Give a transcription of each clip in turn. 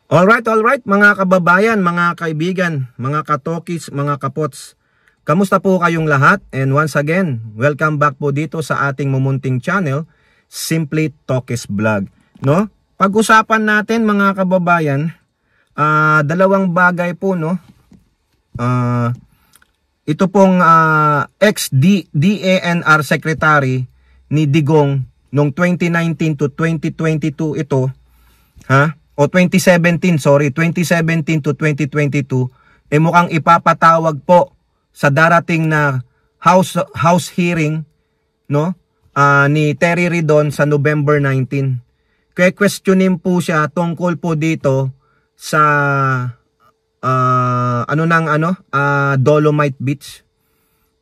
Alright mga kababayan, mga kaibigan, mga katokis, mga kapots. Kamusta po kayong lahat? And once again, welcome back po dito sa ating mumunting channel, Simply Tokis Vlog. No? Pag-usapan natin mga kababayan, dalawang bagay po, no? Ito pong ex-DANR Secretary ni Digong noong 2019 to 2022 ito, o 2017 to 2022, mukhang ipapatawag po sa darating na house hearing, no, ni Terry Ridon sa November 19. Kaya questionin po siya tungkol po dito sa Dolomite Beach.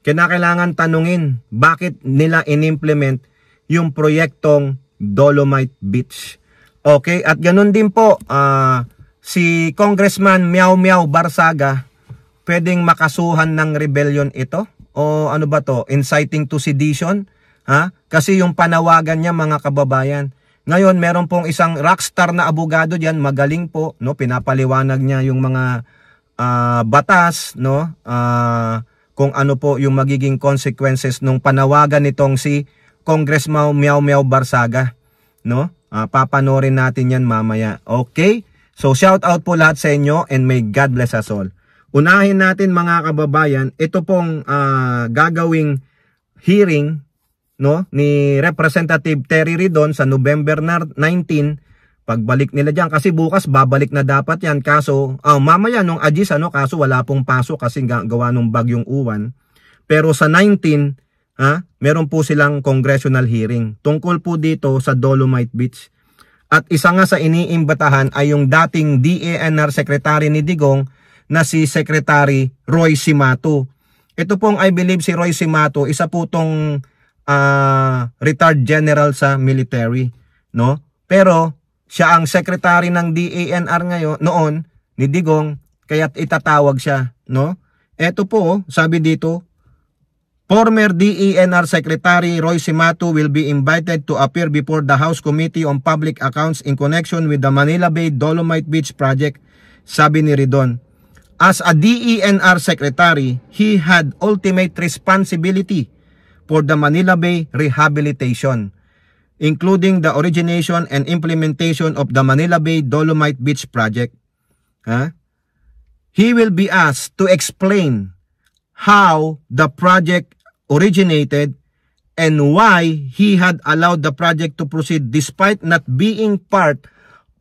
Kailangan tanungin bakit nila inimplement yung proyektong Dolomite Beach. Okay, at ganun din po, si Congressman Miao Miao Barsaga, pwedeng makasuhan ng rebellion ito? O ano ba to? Inciting to sedition? Kasi yung panawagan niya mga kababayan. Ngayon, meron pong isang rockstar na abogado diyan, magaling po, no? Pinapaliwanag niya yung mga batas, no? Kung ano po yung magiging consequences nung panawagan nitong si Congressman Miao Miao Barsaga, no? Papanorin natin yan mamaya. Okay? So shout out po lahat sa inyo and may God bless us all. Unahin natin mga kababayan, ito pong gagawing hearing, no, ni Representative Terry Ridon sa November 19. Pagbalik nila diyan kasi bukas babalik na dapat yan, kaso mamaya nung Agis, kaso wala pong pasok kasi gawa nung bagyong Uwan. Pero sa 19, meron po silang congressional hearing tungkol po dito sa Dolomite Beach. At isa nga sa iniimbatahan ay yung dating DANR Secretary ni Digong na si Secretary Roy Cimatu. Ito pong I believe si Roy Cimatu, isa po tong retired general sa military, no? Pero siya ang secretary ng DANR ngayon, noon ni Digong, kaya itatawag siya, no? Ito po, sabi dito, former DANR Secretary Roy Cimatu will be invited to appear before the House Committee on Public Accounts in connection with the Manila Bay Dolomite Beach Project, sabi ni Ridon. As a DANR Secretary, he had ultimate responsibility for the Manila Bay rehabilitation, including the origination and implementation of the Manila Bay Dolomite Beach Project. He will be asked to explain how the project originated and why he had allowed the project to proceed despite not being part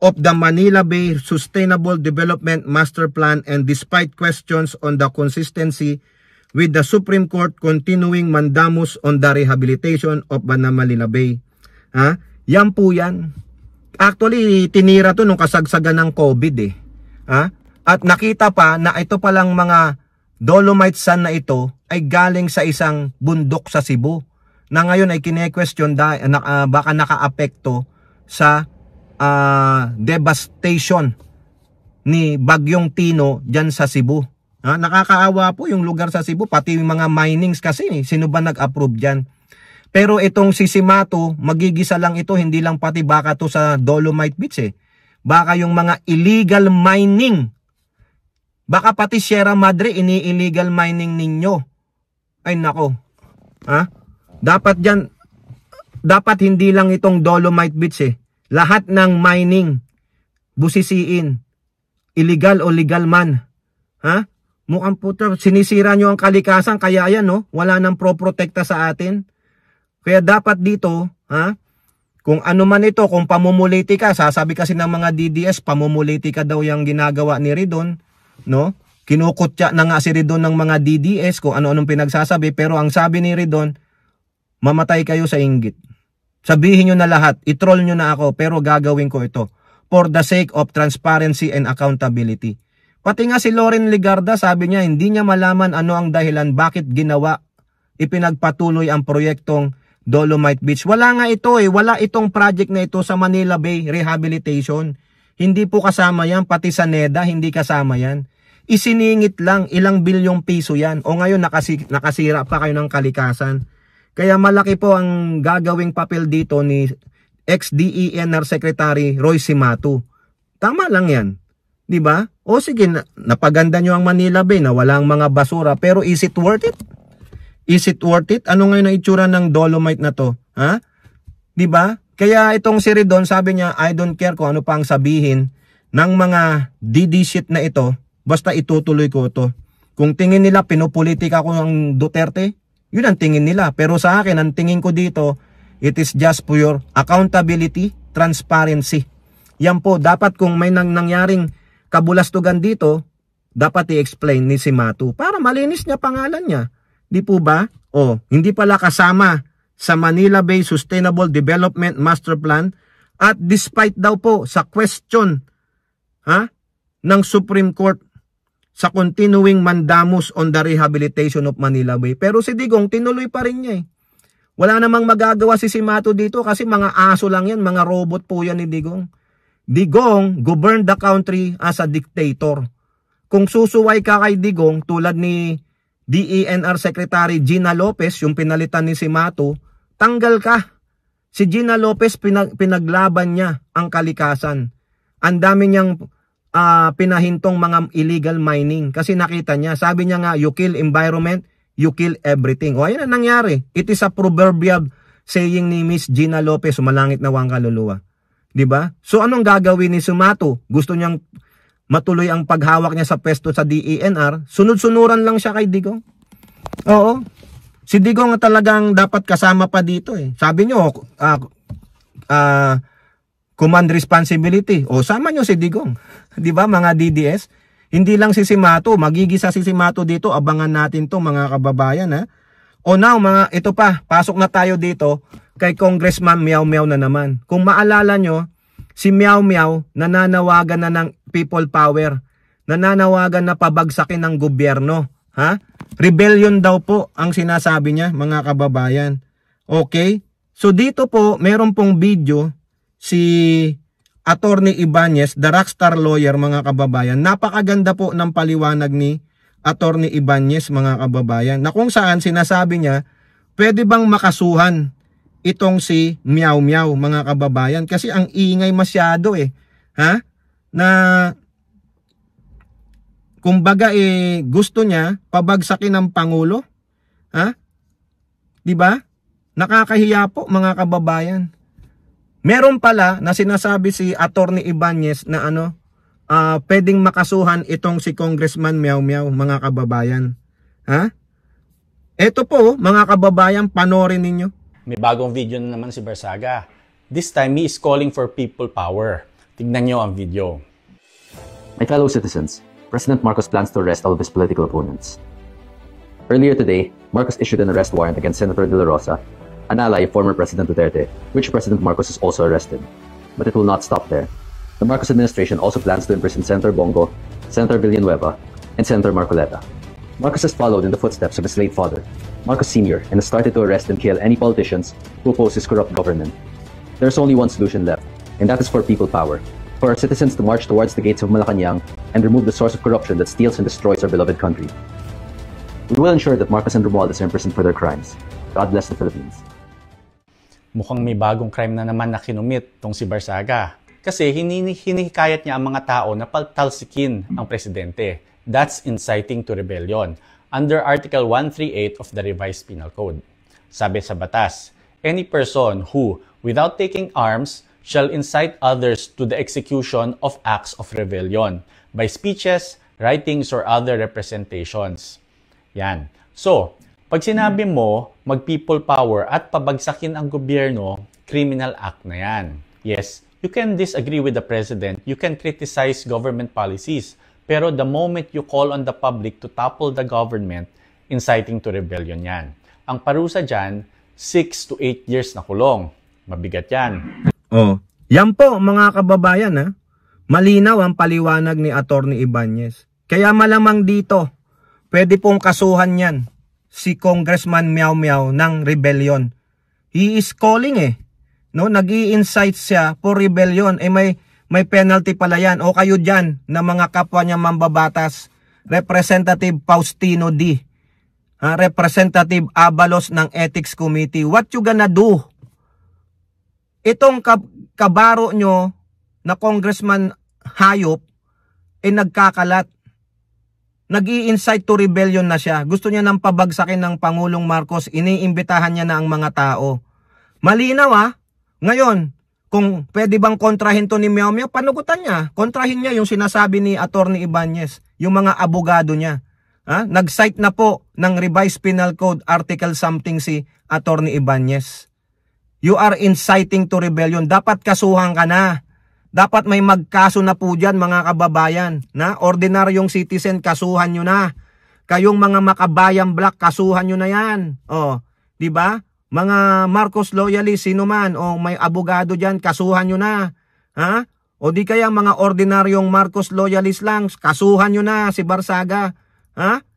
of the Manila Bay Sustainable Development Master Plan and despite questions on the consistency with the Supreme Court continuing mandamus on the rehabilitation of Manila Bay. Yan po yan. Actually, tinira to nung kasagsagan ng COVID At nakita pa na ito palang mga Dolomite sand na ito ay galing sa isang bundok sa Cebu na ngayon ay kine-question baka naka-apekto sa devastation ni Bagyong Tino dyan sa Cebu. Nakakaawa po yung lugar sa Cebu, pati yung mga minings kasi, sino ba nag-approve dyan? Pero itong si Cimatu, magigisa lang ito, hindi lang pati baka to sa Dolomite Beach Baka yung mga illegal mining, baka pati Sierra Madre ini-illegal mining ninyo. Ay nako. Dapat hindi lang itong Dolomite Beach Lahat ng mining, busisiin. Illegal o legal man. Mukhang puto, sinisira nyo ang kalikasan, kaya yan, no? Wala nang pro-protekta sa atin. Kaya dapat dito, kung ano man ito, kung pamumulitika, sasabi kasi ng mga DDS, pamumulitika daw yung ginagawa ni Ridon, no? Kinukutya na nga si Ridon ng mga DDS kung ano-anong pinagsasabi, pero ang sabi ni Ridon, mamatay kayo sa inggit. Sabihin nyo na lahat, i-troll nyo na ako, pero gagawin ko ito for the sake of transparency and accountability. Pati nga si Loren Legarda, sabi niya, hindi niya malaman ano ang dahilan bakit ipinagpatuloy ang proyektong Dolomite Beach. Wala nga ito wala itong project na ito sa Manila Bay Rehabilitation. Hindi po kasama yan, pati sa NEDA, hindi kasama yan. Isiningit lang, ilang bilyong piso yan. O ngayon nakasira pa kayo ng kalikasan. Kaya malaki po ang gagawing papel dito ni ex-DENR Secretary Roy Cimatu. Tama lang yan. 'Di ba? O sige, napaganda nyo ang Manila Bay na walang mga basura, pero is it worth it? Is it worth it? Ano ngayon ang itsura ng Dolomite na to? Ha? 'Di ba? Kaya itong si Ridon, sabi niya, I don't care kung ano pa ang sabihin ng mga DD shit na ito, basta itutuloy ko ito. Kung tingin nila pinopolitika ko ng Duterte, yun ang tingin nila. Pero sa akin, ang tingin ko dito, it is just pure accountability, transparency. Yan po, dapat kung may nangyaring kabulastugan dito, dapat i-explain ni si Matu para malinis niya pangalan niya. Di po ba? O, hindi pala kasama sa Manila Bay Sustainable Development Master Plan at despite daw po sa question ng Supreme Court sa continuing mandamus on the rehabilitation of Manila Bay. Pero si Digong tinuloy pa rin niya eh. Wala namang magagawa si Matu dito kasi mga aso lang yan, mga robot po yan ni Digong. Digong governed the country as a dictator. Kung susuway ka kay Digong tulad ni DENR Secretary Gina Lopez, yung pinalitan ni si Matu, tanggal ka. Si Gina Lopez pinaglaban niya ang kalikasan. Ang dami niyang pinahintong mga illegal mining kasi nakita niya, sabi niya nga, you kill environment, you kill everything. O ayun ang nangyari. It is a proverbial saying ni Miss Gina Lopez, sumalangit na wang kaluluwa. 'Di ba? So anong gagawin ni Matu? Gusto niyang matuloy ang paghawak niya sa pwesto sa DENR, sunod-sunuran lang siya kay Digong. Oo. Si Digong talagang dapat kasama pa dito eh. Sabi niyo, command responsibility. O sama niyo si Digong. 'Di ba mga DDS? Hindi lang si Matu, magigisa si Matu dito. Abangan natin 'to mga kababayan ha. O now ito pa, pasok na tayo dito kay Congressman Meow Meow na naman. Kung maalala nyo, si Meow Meow nananawagan na ng people power. Nananawagan na pabagsakin ng gobyerno. Ha? Rebellion daw po ang sinasabi niya, mga kababayan. Okay? So dito po, meron pong video si Attorney Ibanez, the rockstar lawyer, mga kababayan. Napakaganda po ng paliwanag ni Attorney Ibanez, mga kababayan, na kung saan sinasabi niya, pwede bang makasuhan itong si Meow Meow, mga kababayan, kasi ang ingay masyado eh. Ha? Na kumbaga gusto niya pabagsakin ng pangulo. Ha? 'Di ba? Nakakahiya po, mga kababayan. Meron pala na sinasabi si Attorney Ibanez na pwedeng makasuhan itong si Congressman Meow Meow, mga kababayan. Ha? Ito po, mga kababayan, panoorin ninyo. May bagong video na naman si Barsaga. This time, he is calling for people power. Tignan nyo ang video. My fellow citizens, President Marcos plans to arrest all of his political opponents. Earlier today, Marcos issued an arrest warrant against Senator De La Rosa, an ally of former President Duterte, which President Marcos is also arrested. But it will not stop there. The Marcos administration also plans to imprison Senator Bongo, Senator Villanueva, and Senator Marcoleta. Marcos has followed in the footsteps of his late father, Marcos Sr., and has started to arrest and kill any politicians who oppose his corrupt government. There's only one solution left, and that is for people power, for our citizens to march towards the gates of Malacanang and remove the source of corruption that steals and destroys our beloved country. We will ensure that Marcos and Romualdez are imprisoned for their crimes. God bless the Philippines. Mukhang may bagong crime na naman na kinumit tong si Barsaga. Kasi hinihikayat niya ang mga tao na paltalsikin ang presidente. That's inciting to rebellion under Article 138 of the Revised Penal Code. Sabi sa batas, any person who, without taking arms, shall incite others to the execution of acts of rebellion by speeches, writings, or other representations. Yan. So, pag sinabi mo, mag-people power at pabagsakin ang gobyerno, criminal act na yan. Yes, you can disagree with the president, you can criticize government policies, pero the moment you call on the public to topple the government, inciting to rebellion yan. Ang parusa dyan, 6 to 8 years na kulong. Mabigat yan. Oh, yan po mga kababayan ha. Malinaw ang paliwanag ni Attorney Ibanez. Kaya malamang dito, pwede pong kasuhan yan si Congressman Meow Meow ng rebellion. He is calling no, nag-i-incite siya for rebellion. May penalty pala yan. O kayo dyan na mga kapwa niya mambabatas, Representative Faustino D, Representative Abalos ng Ethics Committee, what you gonna do? Itong kabaro nyo na Congressman Hayop, nagkakalat. Nag-i-incite to rebellion na siya. Gusto niya nang pabagsakin ng Pangulong Marcos. Iniimbitahan niya na ang mga tao. Malinaw Ngayon, kung pwede bang kontrahin to ni Miao Miao, panugutan niya. Kontrahin niya yung sinasabi ni Attorney Ibanez, yung mga abogado niya. Nag-cite na po ng Revised Penal Code Article something si Attorney Ibanez. You are inciting to rebellion. Dapat kasuhan ka na. Dapat may magkaso na po dyan, mga kababayan. Ordinaryong citizen, kasuhan nyo na. Kayong mga makabayan black, kasuhan nyo na yan. Di ba? Mga Marcos loyalist, sino man, may abogado dyan, kasuhan nyo na. O di kaya mga ordinaryong Marcos loyalist lang, kasuhan nyo na si Barsaga.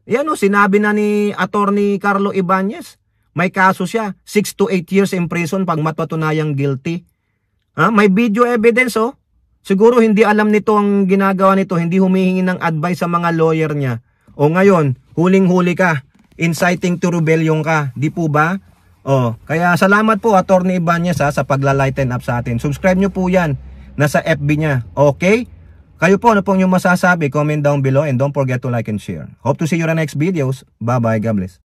Yan sinabi na ni Attorney Carlo Ibanez. May kaso siya, 6 to 8 years in prison pag matutunayang guilty. May video evidence Siguro hindi alam nito ang ginagawa nito, hindi humihingi ng advice sa mga lawyer niya. O ngayon, huling-huli ka, inciting to rebellion ka, di po ba? Kaya salamat po Attorney Ibanez sa pagla-lighten up sa atin. Subscribe nyo po yan, nasa FB niya. Okay? Kayo po, ano pong yung masasabi? Comment down below and don't forget to like and share. Hope to see you in the next videos. Bye-bye. God bless.